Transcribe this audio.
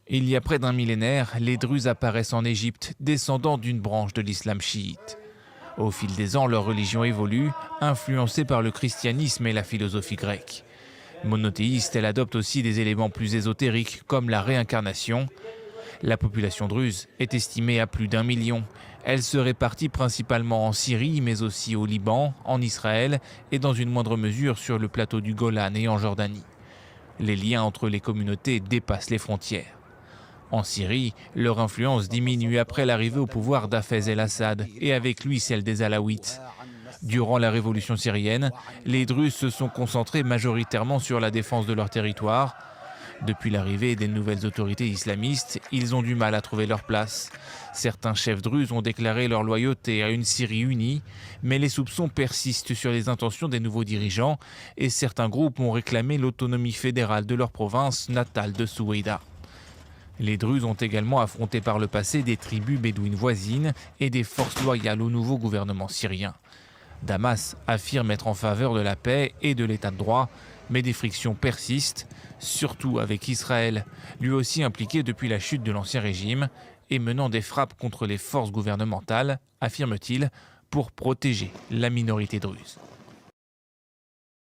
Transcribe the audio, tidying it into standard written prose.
Il y a près d'un millénaire, les Druzes apparaissent en Égypte, descendants d'une branche de l'islam chiite. Au fil des ans, leur religion évolue, influencée par le christianisme et la philosophie grecque. Monothéiste, elle adopte aussi des éléments plus ésotériques, comme la réincarnation. La population druze est estimée à plus d'1 million. Elle se répartit principalement en Syrie, mais aussi au Liban, en Israël et dans une moindre mesure sur le plateau du Golan et en Jordanie. Les liens entre les communautés dépassent les frontières. En Syrie, leur influence diminue après l'arrivée au pouvoir d'Hafez el-Assad et avec lui celle des Alaouites. Durant la révolution syrienne, les Druzes se sont concentrés majoritairement sur la défense de leur territoire. Depuis l'arrivée des nouvelles autorités islamistes, ils ont du mal à trouver leur place. Certains chefs druzes ont déclaré leur loyauté à une Syrie unie, mais les soupçons persistent sur les intentions des nouveaux dirigeants et certains groupes ont réclamé l'autonomie fédérale de leur province natale de Soueïda. Les Druzes ont également affronté par le passé des tribus bédouines voisines et des forces loyales au nouveau gouvernement syrien. Damas affirme être en faveur de la paix et de l'état de droit, mais des frictions persistent, surtout avec Israël, lui aussi impliqué depuis la chute de l'ancien régime et menant des frappes contre les forces gouvernementales, affirme-t-il, pour protéger la minorité druze.